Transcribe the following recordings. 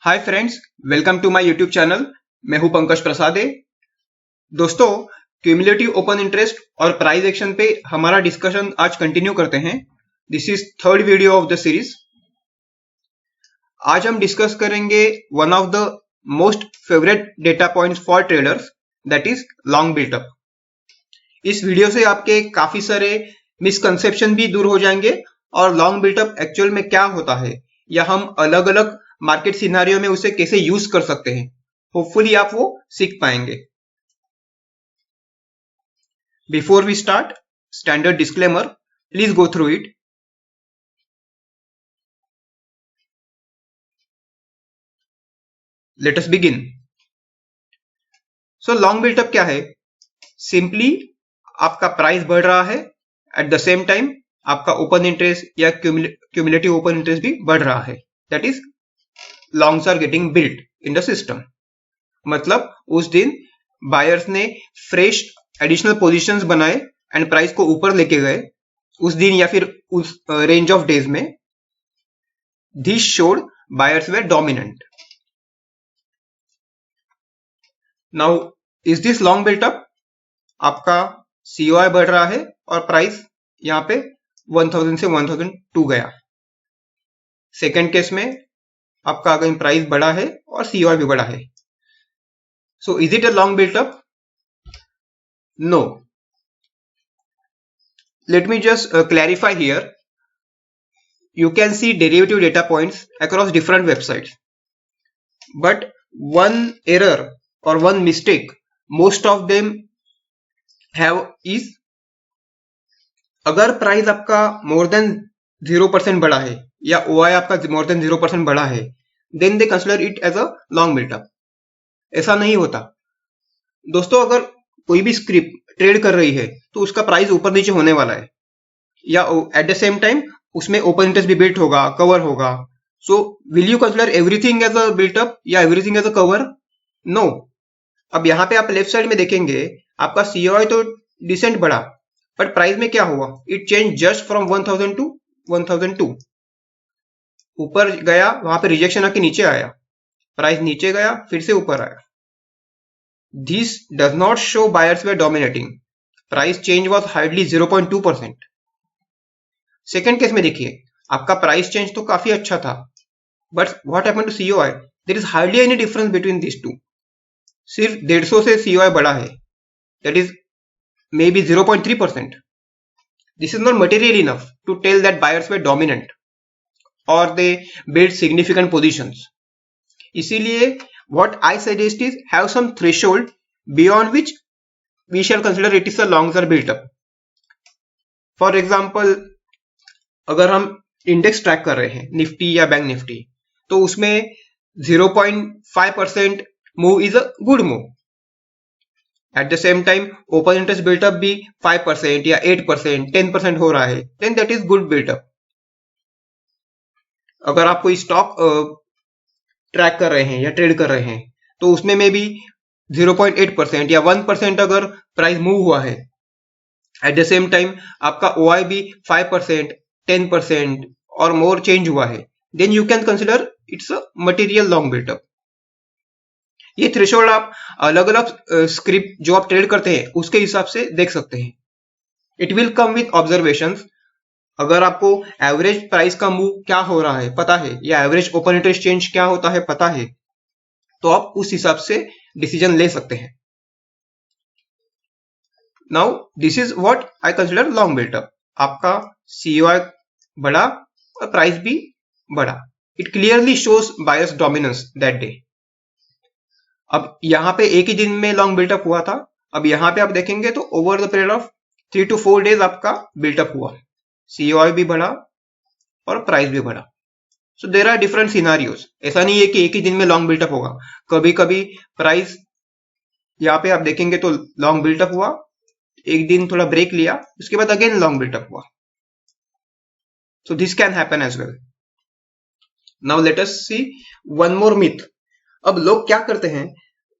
Hi friends, welcome to my YouTube channel. मैं हूं पंकज प्रसादे। दोस्तों, क्यूमुलेटिव ओपन इंटरेस्ट और प्राइस एक्शन पे हमारा डिस्कशन आज कंटिन्यू करते हैं। This is third video of the series. आज हम डिस्कस करेंगे one of the most favourite data points for traders, that is long built up. इस वीडियो से आपके काफी सारे मिसकंसेप्शन भी दूर हो जाएंगे और लॉन्ग बिल्टअप एक्चुअल में क्या होता है या हम अलग अलग मार्केट सिनारियो में उसे कैसे यूज कर सकते हैं, होपफुली आप वो सीख पाएंगे। Before we start, standard disclaimer, please go through it. Let us begin. So long built up क्या है? सिंपली आपका प्राइस बढ़ रहा है, एट द सेम टाइम आपका ओपन इंटरेस्ट या क्यूमुलेटिव ओपन इंटरेस्ट भी बढ़ रहा है, that is longs are getting built in the system. मतलब उस दिन बायर्स ने फ्रेश एडिशनल पोजीशंस बनाए एंड प्राइस को ऊपर लेके गए उस दिन या फिर उस रेंज ऑफ डेज में। This showed buyers were dominant. Now is this long built up? आपका सीओआई बढ़ रहा है और प्राइस यहां पे 1000 से 1002 गया। सेकेंड केस में आपका अगेन प्राइस बढ़ा है और सीओआई भी बढ़ा है। So is it a long built up? No. Let me just clarify here. You can see derivative data points across different websites. But one error or one mistake most of them have is, अगर price आपका more than 0% बढ़ा है या OI आपका more than 0% बढ़ा है, then they consider it as a long built up. ऐसा नहीं होता दोस्तों। अगर कोई भी स्क्रिप्ट ट्रेड कर रही है तो उसका प्राइस ऊपर नीचे होने वाला है, या एट द सेम टाइम उसमें ओपन इंटरेस्ट भी बिल्ट होगा, कवर होगा। So will you consider everything as a built up or everything as a cover? No. अब यहाँ पे आप लेफ्ट साइड में देखेंगे, आपका सीओआई तो डिसेंट बढ़ा, बट प्राइस में क्या हुआ? It change just from 1000 to 1002। ऊपर गया, वहां पे रिजेक्शन आके नीचे आया, प्राइस नीचे गया, फिर से ऊपर आया। This does not show buyers were dominating. Price change was hardly 0.2%। Second case में देखिए, आपका प्राइस चेंज तो काफी अच्छा था, but what happened to COI? There is hardly any difference between this two. सिर्फ 150 से सीओआई बढ़ा है, that is maybe 0.3%। This is not material enough to tell that buyers were dominant और they build significant positions. इसीलिए what I suggest is have some threshold beyond which we shall consider it is a long term built up. For example, अगर हम index track कर रहे हैं, Nifty या bank Nifty, तो उसमें 0.5% move is a good move. At the same time open interest built up भी 5% या 8%, 10% हो रहा है, then that is good built up. अगर आप कोई स्टॉक ट्रैक कर रहे हैं या ट्रेड कर रहे हैं, तो उसमें में भी 0.8% या 1% अगर प्राइस मूव हुआ है, एट द सेम टाइम आपका ओआई भी 5%, 10% और मोर चेंज हुआ है, then you can consider it's a material long built up. ये थ्रेशोल्ड आप अलग अलग स्क्रिप्ट जो आप ट्रेड करते हैं उसके हिसाब से देख सकते हैं। It will come with observations. अगर आपको एवरेज प्राइस का मूव क्या हो रहा है पता है, या एवरेज ओपन इंटरेस्ट चेंज क्या होता है पता है, तो आप उस हिसाब से डिसीजन ले सकते हैं। Now this is what I consider long built up. आपका सीओआई बढ़ा और प्राइस भी बढ़ा। It clearly shows buyers dominance that day. अब यहाँ पे एक ही दिन में लॉन्ग बिल्टअप हुआ था। अब यहाँ पे आप देखेंगे तो over the period of 3 to 4 days आपका बिल्टअप हुआ, सीओआई भी बढ़ा और प्राइस भी बढ़ा। So there are different scenarios. ऐसा नहीं है कि एक ही दिन में लॉन्ग बिल्टअप होगा। कभी कभी प्राइस यहाँ पे आप देखेंगे तो लॉन्ग बिल्टअप हुआ, एक दिन थोड़ा ब्रेक लिया, उसके बाद अगेन लॉन्ग बिल्टअप हुआ। So this can happen as well. Now let us see one more myth. अब लोग क्या करते हैं,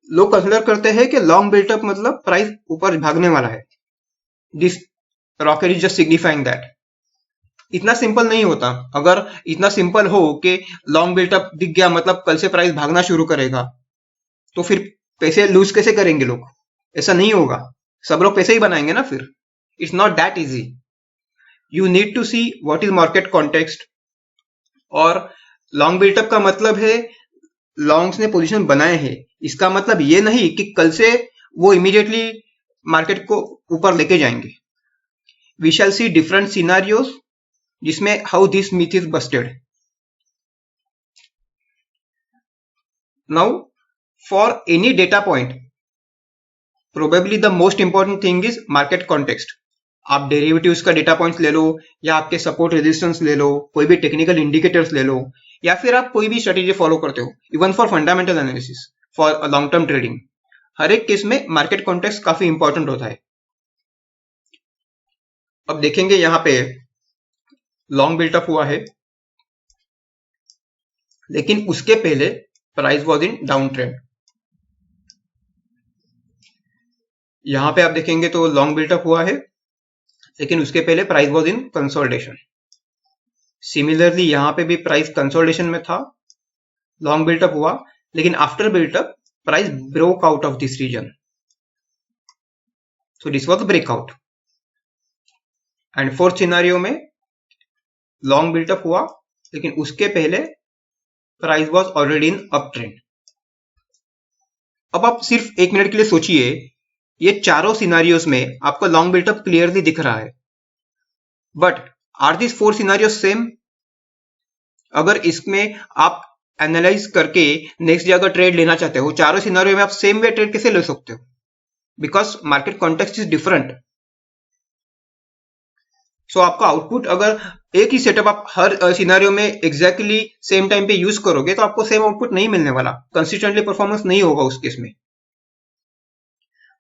लोग कंसिडर करते हैं कि लॉन्ग बिल्टअप मतलब प्राइस ऊपर भागने वाला है। This rocket is just signifying that. इतना सिंपल नहीं होता। अगर इतना सिंपल हो कि लॉन्ग बिल्टअप दिख गया मतलब कल से प्राइस भागना शुरू करेगा, तो फिर पैसे लूज कैसे करेंगे लोग? ऐसा नहीं होगा, सब लोग पैसे ही बनाएंगे ना फिर। It's not that easy. You need to see what is market context. और लॉन्ग बिल्टअप का मतलब है लॉन्ग्स ने पोजीशन बनाए हैं, इसका मतलब ये नहीं कि कल से वो इमीडिएटली मार्केट को ऊपर लेके जाएंगे। We shall see different scenarios जिसमें how this myth is busted. Now for any data point probably the most important thing is market context. आप डेरिवेटिव्स का डेटा पॉइंट्स ले लो, या आपके सपोर्ट रेजिस्टेंस ले लो, कोई भी टेक्निकल इंडिकेटर्स ले लो, या फिर आप कोई भी स्ट्रेटेजी फॉलो करते हो, even for fundamental analysis, for long term trading, हर एक केस में मार्केट कॉन्टेक्स्ट काफी इंपॉर्टेंट होता है। अब देखेंगे यहाँ पे लॉन्ग बिल्टअप हुआ है, लेकिन उसके पहले price was in down trend. यहां पे आप देखेंगे तो लॉन्ग बिल्टअप हुआ है, लेकिन उसके पहले price was in consolidation. Similarly यहां पे भी प्राइस कंसोलिडेशन में था, लॉन्ग बिल्टअप हुआ, लेकिन after built up price broke out of this region, so this was breakout. And fourth scenario में लॉन्ग बिल्टअप हुआ, लेकिन उसके पहले price was already in up trend. अब आप सिर्फ एक मिनट के लिए सोचिए, ये चारों सिनारियोस में आपको लॉन्ग बिल्टअप क्लियरली दिख रहा है, but are this four scenarios same? अगर इसमें आप एनालाइज करके नेक्स्ट डे अगर ट्रेड लेना चाहते हो, चारों सिनारियो में आप सेम वे ट्रेड कैसे ले सकते हो? Because market context is different. So आपका आउटपुट, अगर एक ही सेटअप आप हर सिनारियो में एग्जैक्टली सेम टाइम पे यूज करोगे तो आपको सेम आउटपुट नहीं मिलने वाला, कंसिस्टेंटली परफॉर्मेंस नहीं होगा उस केस में।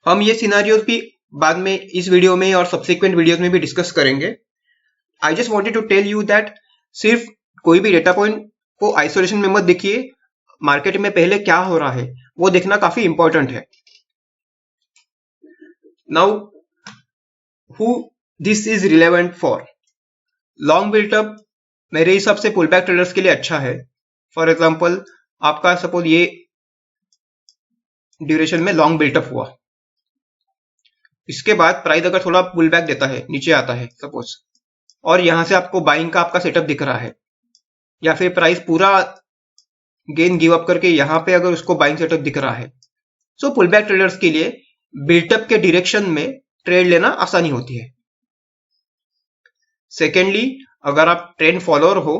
हम ये सिनारियोस भी बाद में इस वीडियो में और सब्सिक्वेंट वीडियोस में भी डिस्कस करेंगे। I just wanted to tell you that सिर्फ कोई भी डेटा पॉइंट को आइसोलेशन में मत देखिए, मार्केट में पहले क्या हो रहा है वो देखना काफी इंपॉर्टेंट है। Now who this is relevant for? Long built up मेरे हिसाब से पुल बैक ट्रेडर्स के लिए अच्छा है। फॉर एग्जांपल आपका सपोज ये ड्यूरेशन में लॉन्ग बिल्टअप हुआ, इसके बाद प्राइस अगर थोड़ा पुल बैक देता है, नीचे आता है सपोज, और यहां से आपको बाइंग का आपका सेटअप दिख रहा है, या फिर प्राइस पूरा गेन गिव अप करके यहां पे अगर उसको बाइंग सेटअप दिख रहा है, सो पुल बैक ट्रेडर्स के लिए बिल्टअप के डायरेक्शन में ट्रेड लेना आसानी होती है। सेकेंडली, अगर आप ट्रेंड फॉलोअर हो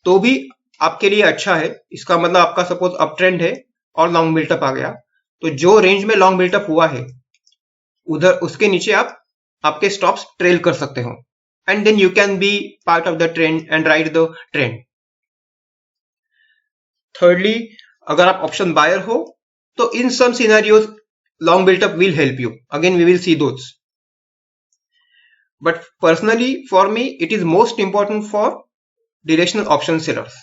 तो भी आपके लिए अच्छा है। इसका मतलब आपका सपोज अप ट्रेंड है और लॉन्ग बिल्टअप आ गया, तो जो रेंज में लॉन्ग बिल्टअप हुआ है उधर उसके नीचे आप आपके स्टॉप्स ट्रेल कर सकते हो, and then you can be part of the trend and ride the trend. Thirdly, अगर आप ऑप्शन बायर हो तो in some scenarios long built up will help you, again we will see those. But personally for me it is most important for directional option sellers.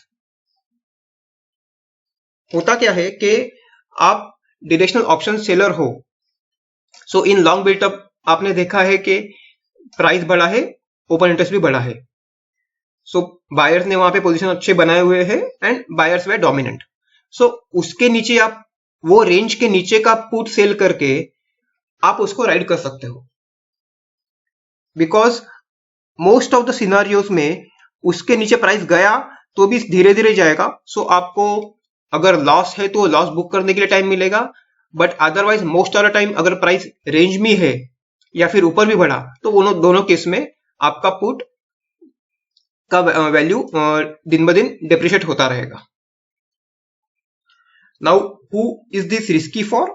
होता क्या है कि आप directional option seller हो, सो इन लॉन्ग बिल्टअप आपने देखा है कि प्राइस बढ़ा है, ओपन इंटरेस्ट भी बढ़ा है, सो बायर्स ने वहां पे पोजीशन अच्छे बनाए हुए हैं एंड बायर्स वे डोमिनेंट। सो उसके नीचे आप वो रेंज के नीचे का पुट सेल करके आप उसको राइड कर सकते हो, because most of the scenarios में उसके नीचे प्राइस गया तो भी धीरे धीरे जाएगा, सो आपको अगर लॉस है तो लॉस बुक करने के लिए टाइम मिलेगा, but otherwise most of the time अगर प्राइस रेंज में है या फिर ऊपर भी बढ़ा तो दोनों केस में आपका पुट का वैल्यू दिन ब दिन डिप्रिशिएट होता रहेगा। Now who is this risky for?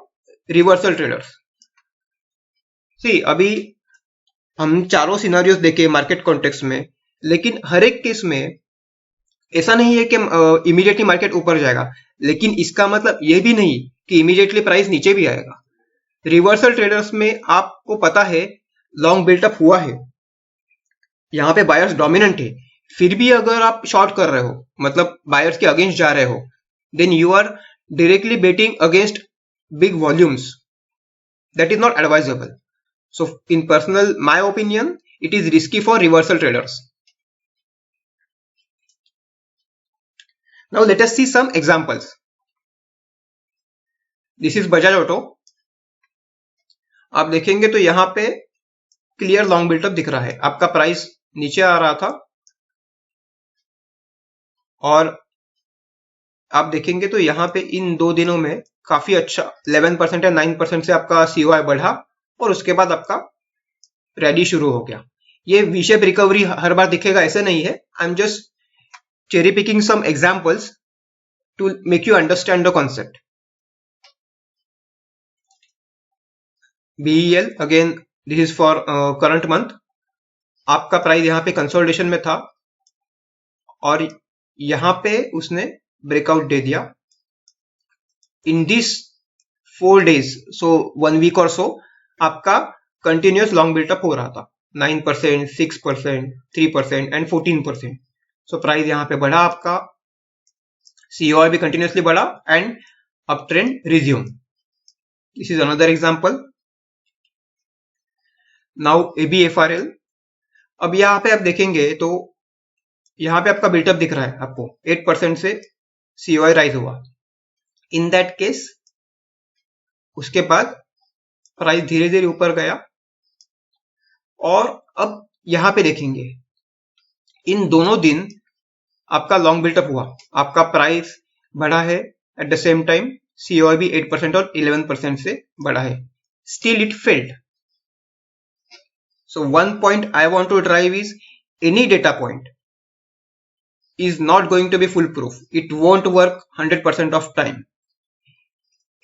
Reversal traders. See, अभी हम चारों सिनारियोस देखे मार्केट कॉन्टेक्स्ट में, लेकिन हर एक केस में ऐसा नहीं है कि इमीडिएटली मार्केट ऊपर जाएगा, लेकिन इसका मतलब यह भी नहीं कि इमीडिएटली प्राइस नीचे भी आएगा। रिवर्सल ट्रेडर्स में आपको पता है लॉन्ग बिल्टअप हुआ है, यहां पे बायर्स डोमिनेंट है, फिर भी अगर आप शॉर्ट कर रहे हो, मतलब बायर्स के अगेंस्ट जा रहे हो, then you are directly betting against big volumes, that is not advisable. So in personal my opinion it is risky for reversal traders. Now let us see some examples. This is Bajaj Auto. आप देखेंगे तो यहाँ पे clear long built up दिख रहा है. आपका price नीचे आ रहा था और आप देखेंगे तो यहाँ पे इन 2 दिनों में काफी अच्छा 11% या 9% से आपका COI बढ़ा और उसके बाद आपका रैली शुरू हो गया. ये वी शेप रिकवरी हर बार दिखेगा ऐसे नहीं है. I am just cherry picking some examples to make you understand the concept. BEL again this is for current month. आपका प्राइस यहाँ पे कंसोलिडेशन में था और यहाँ पे उसने ब्रेकआउट दे दिया. In this 4 days, so 1 week और सो आपका कंटिन्यूअस लॉन्ग बिल्टअप हो रहा था. 9%, 6%, 3% एंड 14%. सो प्राइस यहाँ पे बढ़ा, आपका COI भी कंटिन्यूअसली बढ़ा and up trend resume. This is another example. Now ABFRL. अब यहाँ पे आप देखेंगे तो यहाँ पे आपका बिल्टअप दिख रहा है आपको 8% से COI राइज हुआ. इन दैट केस उसके बाद प्राइस धीरे धीरे ऊपर गया और अब यहाँ पे देखेंगे इन दोनों दिन आपका लॉन्ग बिल्टअप हुआ. आपका प्राइस बढ़ा है, at the same time COI भी 8% और 11% से बढ़ा है. Still it failed. So one point I want to drive is any data point is not going to be foolproof. It won't work 100% of time.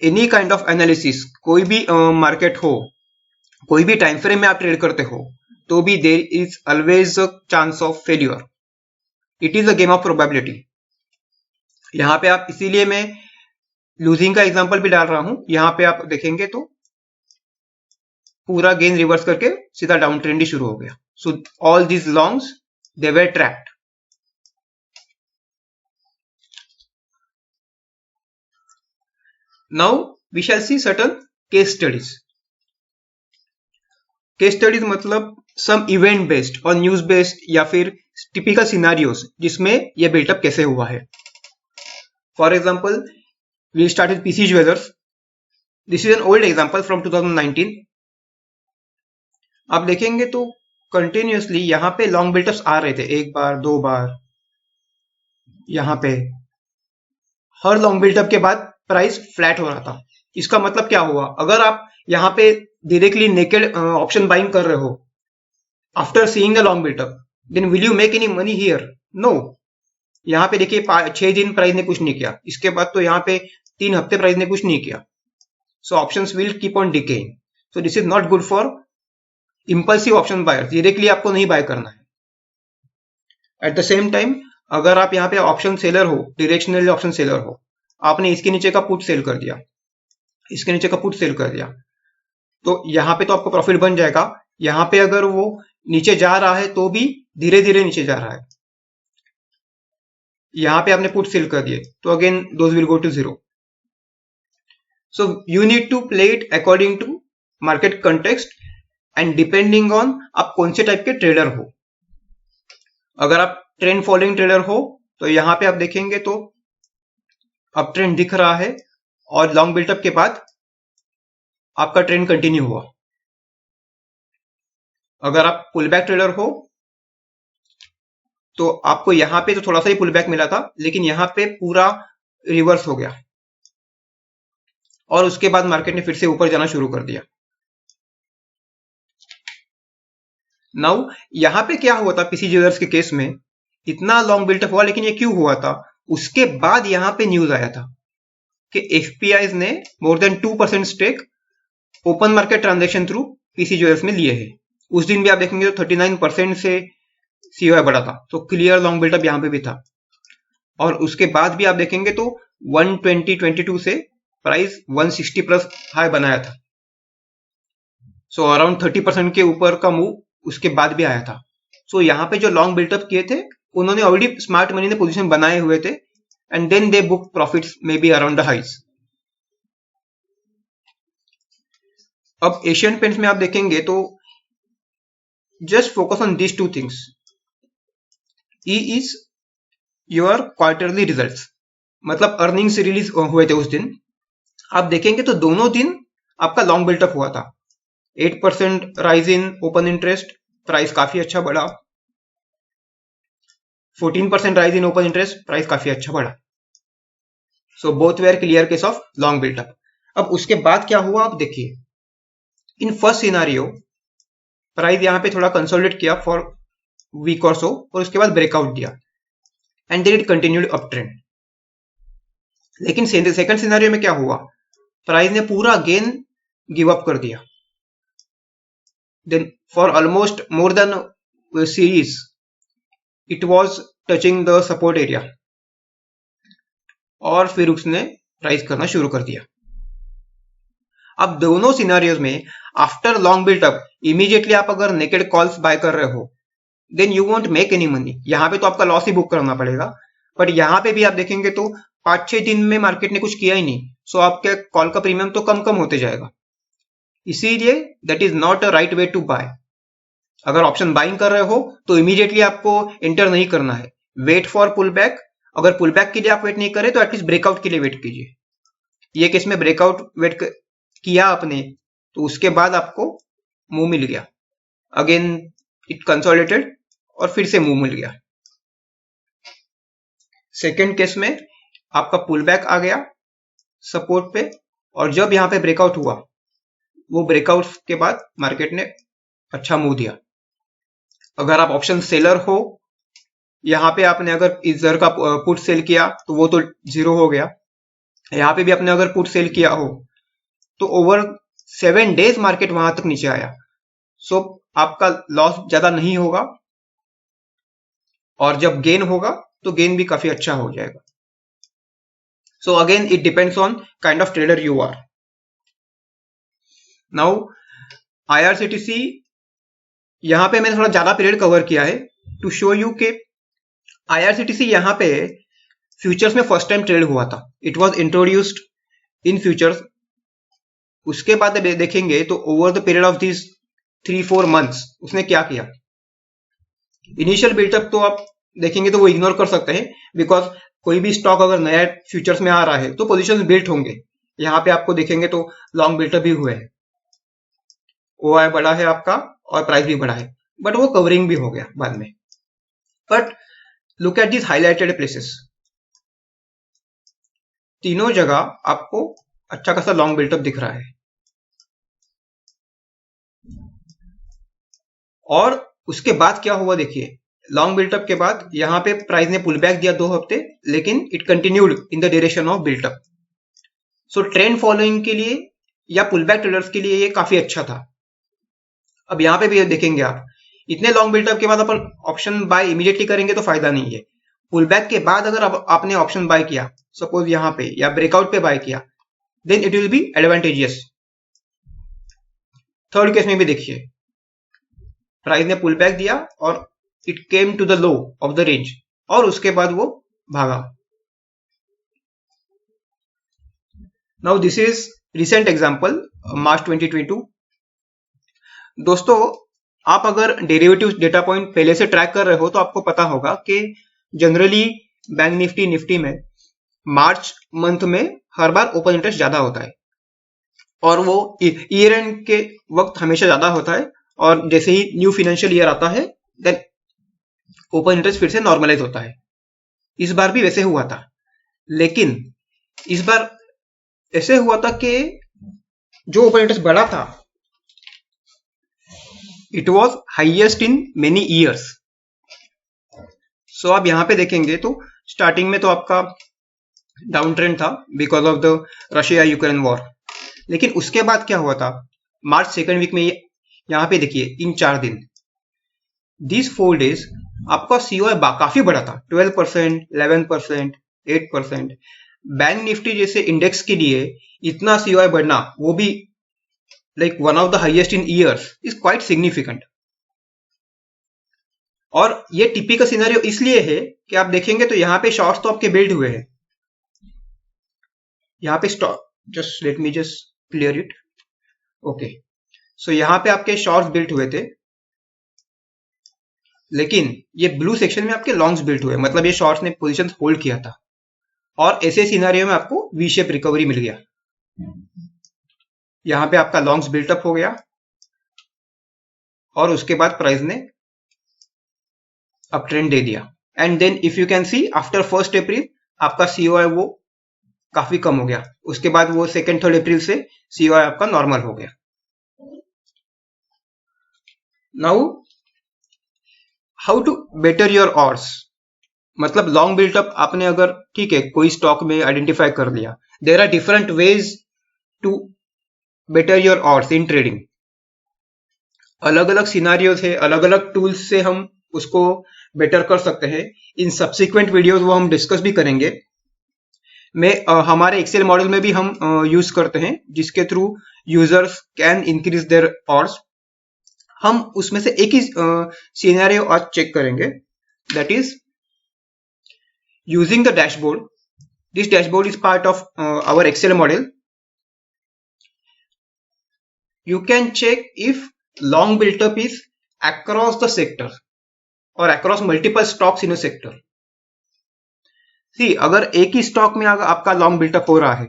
Any kind of analysis, कोई भी market हो, कोई भी टाइम फ्रेम में आप trade करते हो तो भी there is always a chance of failure. It is a game of probability. यहाँ पे आप, इसीलिए मैं लूजिंग का एग्जांपल भी डाल रहा हूं. यहाँ पे आप देखेंगे तो पूरा गेन रिवर्स करके सीधा डाउन ट्रेंड ही शुरू हो गया. So all these longs they were trapped. Now we shall see certain case studies. Case studies मतलब सम इवेंट बेस्ड और न्यूज बेस्ड या फिर टिपिकल सिनारियोस जिसमें यह बिल्टअप कैसे हुआ है. For example we start with PC jewellers. This is an old example from 2019. आप देखेंगे तो कंटिन्यूअसली यहाँ पे लॉन्ग बिल्टअप्स आ रहे थे, 1 बार 2 बार. यहाँ पे हर लॉन्ग बिल्टअप के बाद प्राइस फ्लैट हो रहा था. इसका मतलब क्या हुआ? अगर आप यहाँ पे डायरेक्टली नेकेड ऑप्शन बाइंग कर रहे हो after seeing the long built up, then will you make any money here? No. यहाँ पे देखिए 6 दिन प्राइस ने कुछ नहीं किया, इसके बाद तो यहाँ पे 3 हफ्ते प्राइस ने कुछ नहीं किया. So options will keep on decaying. So this is not good for impulsive option buyers. Directly आपको नहीं बाय करना है. एट द सेम टाइम अगर आप यहाँ पे ऑप्शन सेलर हो, डायरेक्शनल ऑप्शन सेलर हो, आपने इसके नीचे का पुट सेल कर दिया, इसके नीचे का पुट सेल कर दिया, तो यहाँ पे तो आपको प्रॉफिट बन जाएगा. यहाँ पे अगर वो नीचे जा रहा है तो भी धीरे धीरे नीचे जा रहा है. यहाँ पे आपने पुट सेल कर दिए तो again those will go to zero. So you need to play it according to market context and depending on आप कौन से टाइप के ट्रेडर हो. अगर आप ट्रेंड फॉलोइंग ट्रेडर हो तो यहाँ पे आप देखेंगे तो अप ट्रेंड दिख रहा है और लॉन्ग बिल्टअप के बाद आपका ट्रेंड कंटिन्यू हुआ. अगर आप पुल बैक ट्रेडर हो तो आपको यहाँ पे तो थोड़ा सा ही पुल बैक मिला था, लेकिन यहाँ पे पूरा रिवर्स हो गया और उसके बाद मार्केट ने फिर से ऊपर जाना शुरू कर दिया. नाउ यहाँ पे क्या हुआ था PC ज्वेलर्स के केस में, इतना लॉन्ग बिल्टअप हुआ, लेकिन ये क्यों हुआ था? उसके बाद यहाँ पे न्यूज आया था कि FPIs ने more than 2% stake open market transaction through PC jewellers में लिए हैं. उस दिन भी आप देखेंगे तो 39% से COI बढ़ा था. तो क्लियर लॉन्ग बिल्टअप यहाँ पे भी था. और उसके बाद भी आप देखेंगे तो 120-22 से प्राइस 160 प्लस हाई बनाया था. सो अराउंड 30% के ऊपर का मूव उसके बाद भी आया था. सो यहाँ पे जो लॉन्ग बिल्टअप किए थे उन्होंने ऑलरेडी स्मार्ट मनी ने पोजीशन बनाए हुए थे and then they book profits maybe around the highs. अब एशियन पेंट्स में आप देखेंगे तो just focus on these 2 things. E is your quarterly results. मतलब अर्निंग्स रिलीज हुए थे उस दिन, आप देखेंगे तो दोनों दिन आपका लॉन्ग बिल्टअप हुआ था। 8% rise in open interest, price काफी अच्छा बढ़ा। 14% rise in open interest, price काफी अच्छा बढ़ा। So both were clear case of long built up. अब उसके बाद क्या हुआ आप देखिए, इन फर्स्ट सिनारियो प्राइस यहाँ पे थोड़ा कंसोलिडेट किया फॉर वीक और सो, और उसके बाद ब्रेकआउट दिया and then it continued up trend. लेकिन सेकंड सिनारियो में क्या हुआ, प्राइस ने पूरा गेन गिव अप कर दिया। Then for almost more than series it was touching the support area, और फिर उसने प्राइस करना शुरू कर दिया। अब दोनों सिनारियोज में आफ्टर लॉन्ग बिल्टअप इमीडिएटली आप अगर नेकेड कॉल्स बाय कर रहे हो then you won't make any money. यहाँ पे तो आपका लॉस ही बुक करना पड़ेगा, बट यहाँ पे भी आप देखेंगे तो 5-6 दिन में मार्केट ने कुछ किया ही नहीं, सो आपके कॉल का प्रीमियम तो कम कम होते जाएगा। इसीलिए that is not a right way to buy. अगर ऑप्शन बाइंग कर रहे हो तो इमीडिएटली आपको एंटर नहीं करना है, वेट फॉर पुल बैक। अगर पुल बैक के लिए आप वेट नहीं करें तो एटलीस्ट ब्रेकआउट के लिए वेट कीजिए। ये केस में ब्रेकआउट वेट किया आपने तो उसके बाद आपको मूव मिल गया, अगेन इट कंसोलिडेटेड और फिर से मूव मिल गया। सेकेंड केस में आपका पुल बैक आ गया सपोर्ट पे, और जब यहां पे ब्रेकआउट हुआ वो ब्रेकआउट के बाद मार्केट ने अच्छा मूव दिया। अगर आप ऑप्शन सेलर हो, यहां पे आपने अगर इधर का पुट सेल किया तो वो तो जीरो हो गया। यहां पे भी आपने अगर पुट सेल किया हो तो ओवर 7 डेज मार्केट वहां तक नीचे आया, सो आपका लॉस ज्यादा नहीं होगा, और जब गेन होगा तो गेन भी काफी अच्छा हो जाएगा। So again it depends on kind of trader you are. Now IRCTC, यहां पे मैंने थोड़ा ज्यादा पीरियड कवर किया है टू शो यू के IRCTC यहां पे फ्यूचर्स में फर्स्ट टाइम ट्रेड हुआ था। It was introduced in futures. उसके बाद देखेंगे तो over the period of this 3-4 months उसने क्या किया। इनिशियल बिल्टअप तो आप देखेंगे तो वो इग्नोर कर सकते हैं, बिकॉज कोई भी स्टॉक अगर नया फ्यूचर्स में आ रहा है तो पोजीशंस बिल्ट होंगे। यहाँ पे आपको देखेंगे तो लॉन्ग बिल्टअप भी हुए हैं, OI बढ़ा है आपका और प्राइस भी बढ़ा है, बट वो कवरिंग भी हो गया बाद में। But look at this highlighted places, तीनों जगह आपको अच्छा खासा लॉन्ग बिल्टअप दिख रहा है। और उसके बाद क्या हुआ देखिए, लॉन्ग बिल्टअप के बाद यहां पे प्राइस ने पुल बैक दिया 2 हफ्ते, लेकिन it continued in the direction of built up. So trend following के लिए या पुल बैक ट्रेडर्स के लिए ये काफी अच्छा था। अब यहां पे भी देखेंगे आप, इतने लॉन्ग बिल्टअप के बाद अपन ऑप्शन बाय इमीडिएटली करेंगे तो फायदा नहीं है। पुल बैक के बाद अगर आपने ऑप्शन बाय किया सपोज यहां पे या ब्रेकआउट पे बाय किया, then it will be advantageous. Third case में भी देखिए, प्राइस ने पुल बैक दिया और it came to the low of the range, और उसके बाद वो भागा। Now this is recent example, March 2022। दोस्तों, आप अगर डेरिवेटिव डेटा पॉइंट पहले से ट्रैक कर रहे हो तो आपको पता होगा कि जनरली बैंक निफ्टी में मार्च मंथ में हर बार ओपन इंटरेस्ट ज्यादा होता है, और वो ईयर एंड के वक्त हमेशा ज्यादा होता है, और जैसे ही न्यू फाइनेंशियल ईयर आता है देन ओपन इंटरेस्ट फिर से नॉर्मलाइज होता है। इस बार भी वैसे हुआ था, लेकिन इस बार ऐसे हुआ था कि जो ओपन इंटरेस्ट बढ़ा था it was highest in many years. So आप यहां पे देखेंगे तो स्टार्टिंग में तो आपका डाउन ट्रेंड था because of the Russia Ukraine war, लेकिन उसके बाद क्या हुआ था, मार्च सेकेंड वीक में यहां पे देखिए इन 4 दिन, दिस 4 डेज आपका COI काफी बड़ा था, 12%, 11%, 8%। बैंक निफ्टी जैसे इंडेक्स के लिए इतना COI बढ़ना, वो भी like one of the highest in years, is quite significant. और ये टिपिकल सिनेरियो इसलिए है कि आप देखेंगे तो यहाँ पे शॉर्ट्स तो आपके बिल्ड हुए हैं। यहाँ पे stock, just let me just clear it, okay. So यहाँ पे आपके शॉर्ट्स बिल्ड हुए थे, लेकिन ये ब्लू सेक्शन में आपके लॉन्ग्स बिल्ड हुए, मतलब ये शॉर्ट्स ने पोजीशन होल्ड किया था। और ऐसे सिनेरियो में आपको वी शेप रिकवरी मिल गया। यहां पे आपका लॉन्ग्स बिल्टअप हो गया और उसके बाद प्राइस ने अप ट्रेंड दे दिया। And then if you can see after 1 April आपका सीओआई वो काफी कम हो गया। उसके बाद वो 2, 3 अप्रैल से सीओआई आपका नॉर्मल हो गया। Now how to better your odds, मतलब लॉन्ग बिल्टअप आपने अगर ठीक है कोई स्टॉक में आइडेंटिफाई कर लिया, there are different ways to better your odds in trading. अलग अलग सिनारियोज है, अलग अलग टूल्स से हम उसको बेटर कर सकते हैं। इन सब्सिक्वेंट वीडियोस वो हम डिस्कस भी करेंगे। हमारे एक्सेल मॉडल में भी हम यूज करते हैं जिसके through users can increase their odds. हम उसमें से एक ही सिनेरियो आज चेक करेंगे, that is using the dashboard. This dashboard is part of our Excel model. You can check if long built-up is across the sector or across multiple stocks in a sector. See, अगर एक ही stock में अगर आपका long built up हो रहा है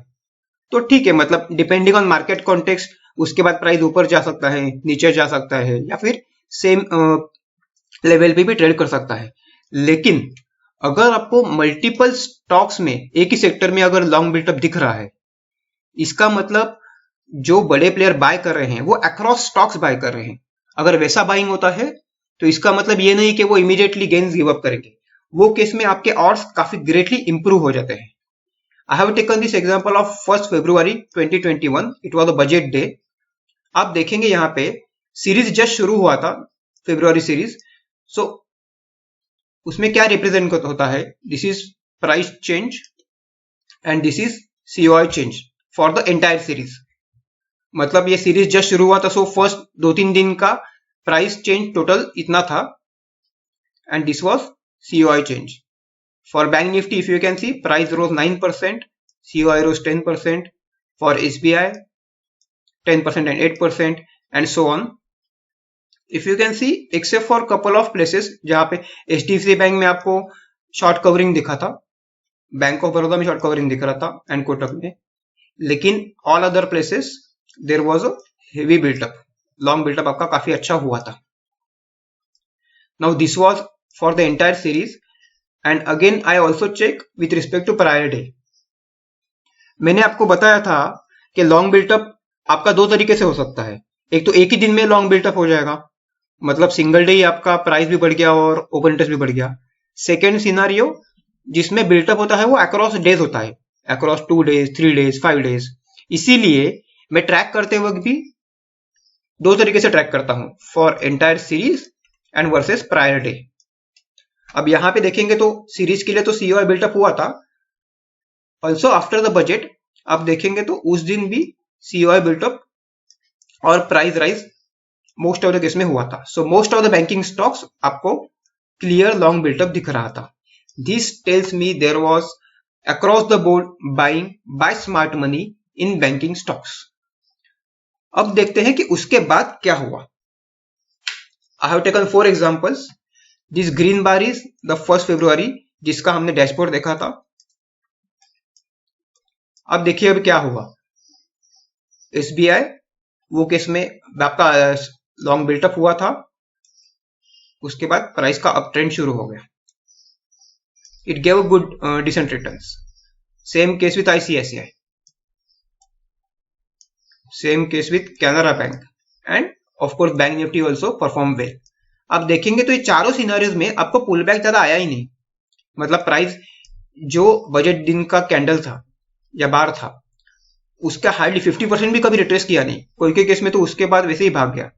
तो ठीक है, मतलब डिपेंडिंग ऑन मार्केट कॉन्टेक्स्ट उसके बाद प्राइस ऊपर जा सकता है, नीचे जा सकता है, या फिर सेम लेवल पे भी ट्रेड कर सकता है। लेकिन अगर आपको मल्टीपल स्टॉक्स में एक ही सेक्टर में अगर लॉन्ग बिल्टअप दिख रहा है, इसका मतलब जो बड़े प्लेयर बाय कर रहे हैं वो अक्रॉस स्टॉक्स बाय कर रहे हैं। अगर वैसा बाइंग होता है तो इसका मतलब ये नहीं कि वो इमीडिएटली गेन्स गिव अप करेंगे। वो केस में आपके ऑड्स काफी ग्रेटली इंप्रूव हो जाते हैं। आई have taken this example of 1 February 2021, it was a budget day. आप देखेंगे यहाँ पे सीरीज जस्ट शुरू हुआ था, फरवरी सीरीज। सो उसमें क्या रिप्रेजेंट होता है, this is price change and this is COI change for the entire series. मतलब ये सीरीज जस्ट शुरू हुआ था, सो फर्स्ट 2-3 दिन का प्राइस चेंज टोटल इतना था and this was COI change. For bank Nifty if you can see price rose 9%, COI rose 10%, for SBI 10% and 8% and so on. If you can see except for couple of places जहां पे HDFC bank में आपको short covering दिखा था, bank of Baroda में short covering दिख रहा था एंड कोटक में, लेकिन all other places there was a heavy built up, long built up आपका काफी अच्छा हुआ था। Now this was for the entire series and again I also check with respect to prior day. मैंने आपको बताया था कि लॉन्ग बिल्टअप आपका दो तरीके से हो सकता है। एक तो एक ही दिन में लॉन्ग बिल्टअप हो जाएगा, मतलब सिंगल डे ही आपका प्राइस भी बढ़ गया और ओपन इंटरेस्ट भी बढ़ गया। सेकेंड सिनारियो जिसमें बिल्टअप होता है वो अक्रॉस डेज होता है, अक्रॉस 2 डेज, 3 डेज, 5 डेज। इसीलिए मैं ट्रैक करते वक्त भी दो तरीके से ट्रैक करता हूं, for entire series and versus prior day. अब यहां पे देखेंगे तो सीरीज के लिए तो सीओआई बिल्टअप हुआ था, ऑल्सो आफ्टर द बजट आप देखेंगे तो उस दिन भी सीओआई बिल्टअप और price rise most of the case में हुआ था। So most of the banking stocks आपको क्लियर लॉन्ग बिल्टअप दिख रहा था। This tells me there was across the board buying by smart money in banking stocks. अब देखते हैं कि उसके बाद क्या हुआ। I have taken 4 examples. This green bar is the 1 फरवरी जिसका हमने डैशबोर्ड देखा था। अब देखिए अब क्या हुआ। एसबीआई वो केस में आपका लॉन्ग बिल्टअप हुआ था, उसके बाद प्राइस का अप ट्रेंड शुरू हो गया। It gave good decent returns. Same case with ICICI, same case with Canara bank and of course bank Nifty also perform well. आप देखेंगे तो ये चारों सिनेरियोज में आपको पुल बैक ज्यादा आया ही नहीं, मतलब प्राइस जो बजट दिन का कैंडल था या बार था उसका हार्डली 50% भी कभी रिट्रेस किया नहीं, कोई के केस में तो उसके बाद वैसे ही भाग गया।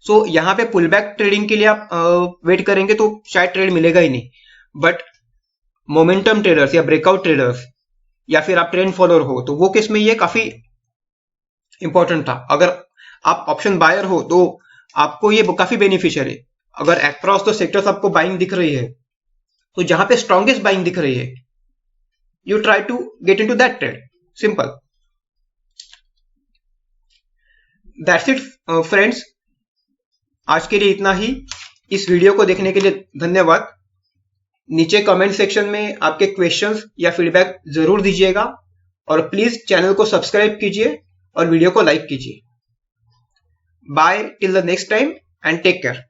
सो यहाँ पे पुल बैक ट्रेडिंग के लिए आप वेट करेंगे तो शायद ट्रेड मिलेगा ही नहीं। बट मोमेंटम ट्रेडर्स या ब्रेकआउट ट्रेडर्स या फिर आप ट्रेंड फॉलोअर हो तो वो केस में ये काफी इंपॉर्टेंट था। अगर आप ऑप्शन बायर हो तो आपको ये काफी बेनिफिशियल है। अगर अक्रॉस द सेक्टर्स आपको बाइंग दिख रही है तो जहां पे स्ट्रॉन्गेस्ट बाइंग दिख रही है you try to get into that trade, simple. That's it friends, आज के लिए इतना ही। इस वीडियो को देखने के लिए धन्यवाद। नीचे कमेंट सेक्शन में आपके क्वेश्चंस या फीडबैक जरूर दीजिएगा और प्लीज चैनल को सब्सक्राइब कीजिए और वीडियो को लाइक कीजिए। Bye till the next time and take care.